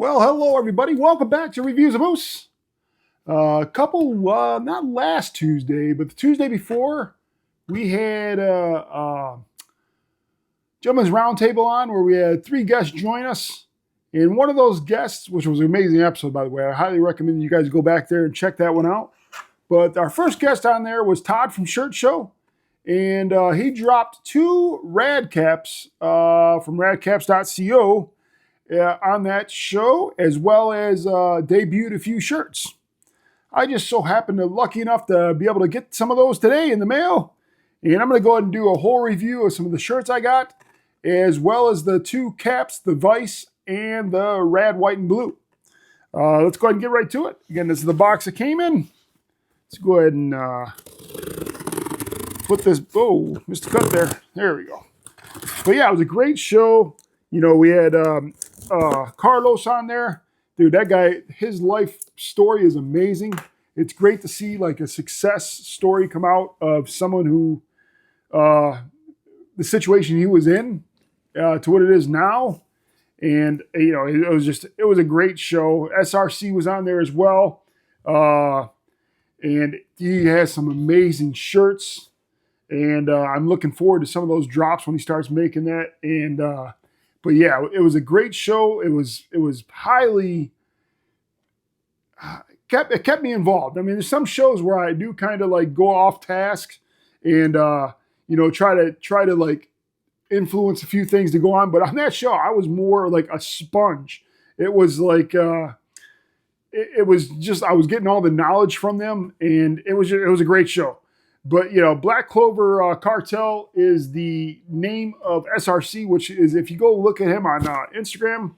Well, hello everybody. Welcome back to Reviews of Moose. Not last Tuesday, but the Tuesday before, we had a gentleman's roundtable on where we had three guests join us. And one of those guests, which was an amazing episode, by the way, I highly recommend you guys go back there and check that one out. But our first guest on there was Todd from Shirt Show. And he dropped two Rad Caps from radcaps.co on that show, as well as debuted a few shirts. I just so happened to lucky enough to be able to get some of those today in the mail. And I'm going to go ahead and do a whole review of some of the shirts I got, as well as the two caps, the Vice and the Rad White and Blue. Let's go ahead and get right to it. Again, this is the box that came in. Let's go ahead and put this, missed the cut there. There we go. But yeah, it was a great show. You know, we had Carlos on there. Dude, that guy, his life story is amazing. It's great to see like a success story come out of someone who, the situation he was in to what it is now. And, you know, it was a great show. SRC was on there as well. And he has some amazing shirts. And I'm looking forward to some of those drops when he starts making that. And, but yeah, it was a great show. It was highly, it kept me involved. I mean, there's some shows where I do kind of like go off task and, you know, try to like influence a few things to go on. But on that show, I was more like a sponge. It was like, it was just, I was getting all the knowledge from them, and it was a great show. But, you know, Black Clover Cartel is the name of SRC, which is, if you go look at him on Instagram,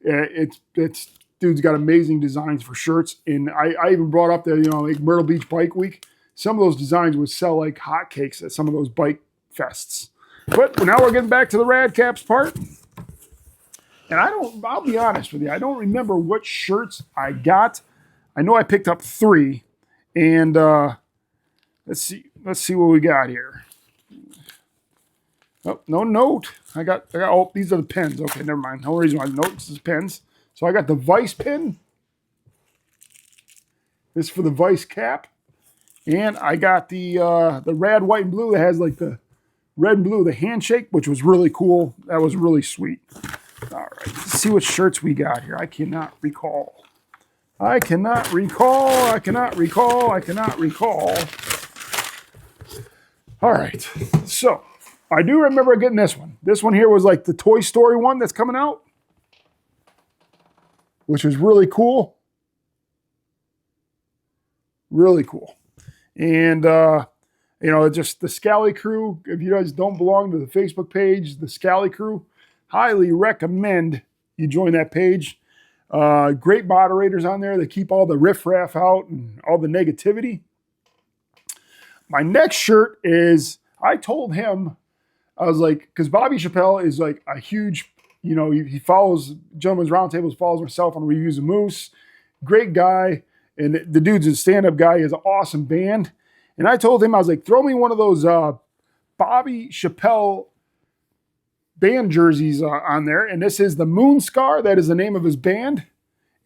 it's dude's got amazing designs for shirts. And I even brought up that, you know, like Myrtle Beach Bike Week, some of those designs would sell like hotcakes at some of those bike fests. But now we're getting back to the Rad Caps part. And I'll be honest with you, I don't remember what shirts I got. I know I picked up three. And let's see what we got here. Oh, no note. Oh, these are the pins. Okay, never mind. No reason why notes is pins. So I got the Vice pin. This is for the Vice cap. And I got the Rad White and Blue that has like the red and blue, the handshake, which was really cool. That was really sweet. All right, let's see what shirts we got here. I cannot recall. All right, so I do remember getting this one. This one here was like the Toy Story one that's coming out, which is really cool. Really cool. And, you know, just the Scally Crew, if you guys don't belong to the Facebook page, the Scally Crew, highly recommend you join that page. Great moderators on there. They keep all the riffraff out and all the negativity. My next shirt is, I told him, I was like, because Bobby Chappelle is like a huge, you know, he follows Gentleman's Roundtables, follows myself on Reviews of Moose. Great guy. And the dude's a stand-up guy. He has an awesome band. And I told him, I was like, throw me one of those Bobby Chappelle band jerseys on there. And this is the Moon Scar. That is the name of his band.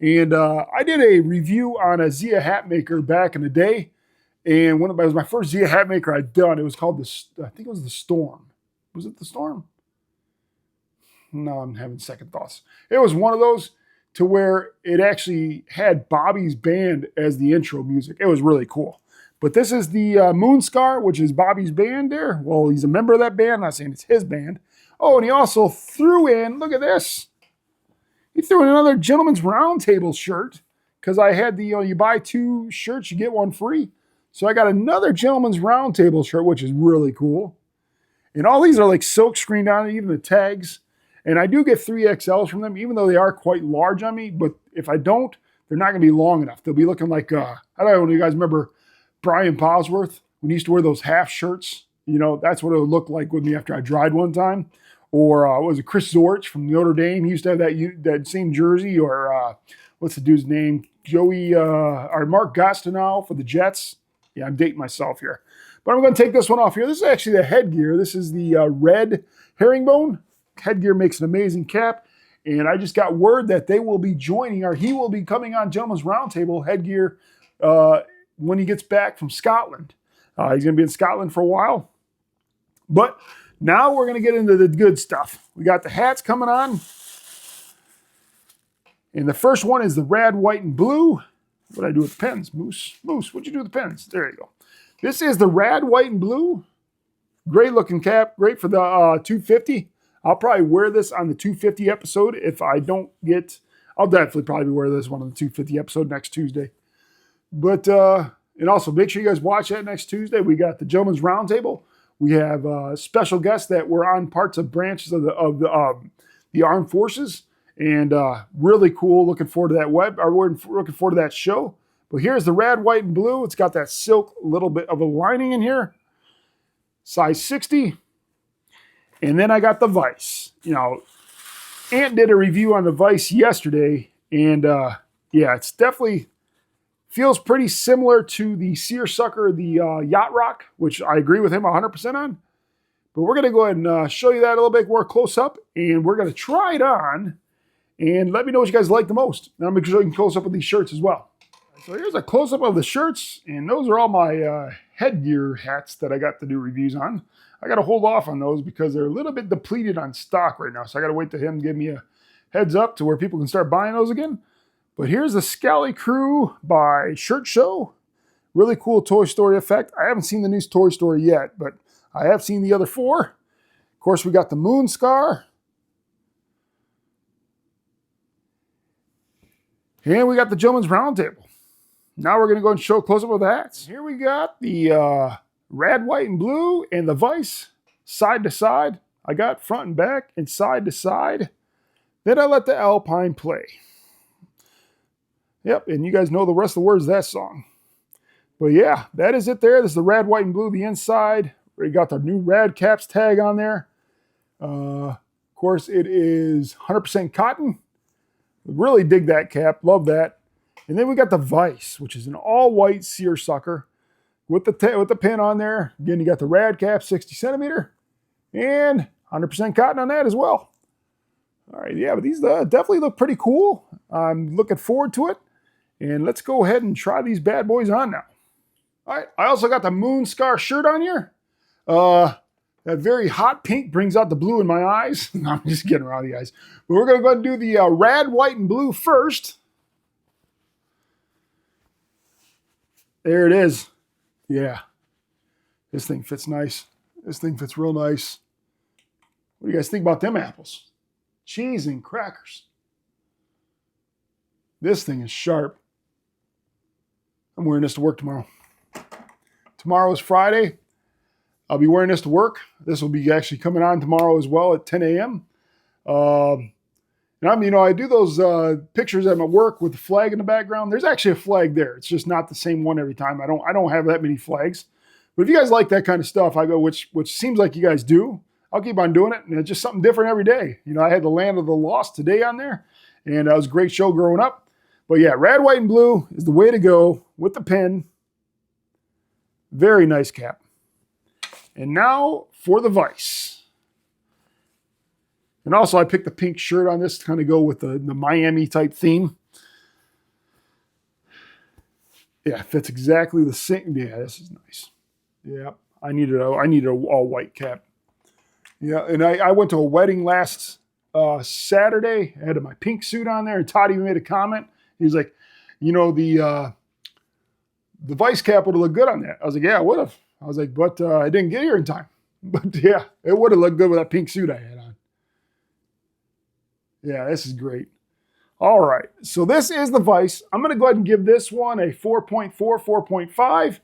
And I did a review on a Zia hat maker back in the day. And it was my first Zia hat maker I'd done. It was called I think it was the Storm. Was it the Storm? No, I'm having second thoughts. It was one of those to where it actually had Bobby's band as the intro music. It was really cool. But this is the Moon Scar, which is Bobby's band there. Well, he's a member of that band. I'm not saying it's his band. Oh, and he also threw in, look at this. He threw in another Gentleman's Roundtable shirt because I had the, you buy two shirts, you get one free. So I got another Gentleman's Roundtable shirt, which is really cool. And all these are like silk screened on it, even the tags. And I do get 3XLs from them, even though they are quite large on me. But if I don't, they're not going to be long enough. They'll be looking like, I don't know if you guys remember Brian Bosworth when he used to wear those half shirts. You know, that's what it would look like with me after I dried one time. Or was it Chris Zorich from Notre Dame? He used to have that same jersey. Or what's the dude's name? Or Mark Gastineau for the Jets. Yeah, I'm dating myself here. But I'm going to take this one off here. This is actually the headgear. This is the red herringbone. Headgear makes an amazing cap. And I just got word that they will be joining, or he will be coming on Gentleman's Roundtable Headgear when he gets back from Scotland. He's going to be in Scotland for a while. But now we're going to get into the good stuff. We got the hats coming on. And the first one is the Rad White and Blue. What did I do with the pens? Moose, what'd you do with the pens? There you go. This is the Rad White and Blue. Great looking cap. Great for the 250. I'll probably wear this on the 250 episode. If I don't get, I'll definitely probably wear this one on the 250 episode next Tuesday. But, and also make sure you guys watch that next Tuesday. We got the Gentleman's Roundtable. We have special guests that were on parts of branches of the armed forces, and really cool. Looking forward to that we're looking forward to that show. But here's the Rad White and Blue. It's got that silk, little bit of a lining in here, size 60. And then I got the Vice. You know, Ant did a review on the Vice yesterday, and yeah, it's definitely feels pretty similar to the Seersucker, the Yacht Rock, which I agree with him 100% on. But we're going to go ahead and show you that a little bit more close up, and we're going to try it on, and let me know what you guys like the most. And I'm going to show you a close up of these shirts as well. So here's a close up of the shirts, and those are all my headgear hats that I got to do reviews on. I got to hold off on those because they're a little bit depleted on stock right now, so I got to wait to him give me a heads up to where people can start buying those again. But here's the Scally Crew by Shirt Show. Really cool Toy Story effect. I haven't seen the new Toy Story yet, but I have seen the other 4. Of course, we got the Moon Scar. And we got the Gentleman's Roundtable. Now we're going to go and show a close-up of the hats. Here we got the Rad White and Blue and the Vice side to side. I got front and back and side to side. Then I let the Alpine play. Yep, and you guys know the rest of the words of that song. But yeah, that is it there. This is the Rad White and Blue, the inside. We got the new Rad Caps tag on there. Of course, it is 100% cotton. Really dig that cap. Love that. And then we got the Vice, which is an all-white Seersucker with the pin on there. Again, you got the Rad Cap 60 centimeter and 100% cotton on that as well. All right, yeah, but these definitely look pretty cool. I'm looking forward to it. And let's go ahead and try these bad boys on now. All right, I also got the Moon Scar shirt on here. That very hot pink brings out the blue in my eyes. No, I'm just kidding around the eyes. But we're going to go ahead and do the Rad White and Blue first. There it is. Yeah. This thing fits nice. This thing fits real nice. What do you guys think about them apples? Cheese and crackers. This thing is sharp. I'm wearing this to work tomorrow. Tomorrow is Friday. I'll be wearing this to work. This will be actually coming on tomorrow as well at 10 a.m. And I do those pictures at my work with the flag in the background. There's actually a flag there. It's just not the same one every time. I don't have that many flags. But if you guys like that kind of stuff, which seems like you guys do, I'll keep on doing it. And it's just something different every day. You know, I had the Land of the Lost today on there, and that was a great show growing up. But yeah, Rad White and Blue is the way to go with the pen. Very nice cap. And now for the Vice. And also I picked the pink shirt on this to kind of go with the Miami type theme. Yeah, it fits exactly the same. Yeah, this is nice. Yeah, I needed an all white cap. Yeah, and I went to a wedding last Saturday. I had my pink suit on there, and Todd even made a comment. He was like, you know, the Vice cap would have looked good on that. I was like, yeah, it would have. I was like, but I didn't get here in time. But yeah, it would have looked good with that pink suit I had on. Yeah, this is great. All right, so this is the Vice. I'm going to go ahead and give this one a 4.4, 4.5.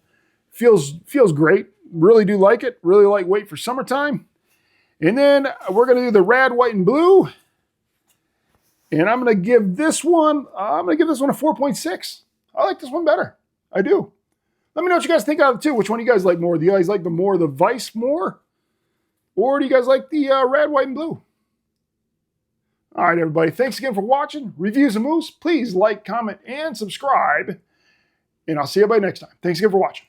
Feels great. Really do like it. Really lightweight for summertime. And then we're going to do the Rad White and Blue. And I'm going to give this one a 4.6. I like this one better. I do. Let me know what you guys think out of the two. Which one do you guys like more? Do you guys like the Vice more? Or do you guys like the Rad White and Blue? All right, everybody. Thanks again for watching. Reviews and Moose. Please like, comment, and subscribe. And I'll see everybody next time. Thanks again for watching.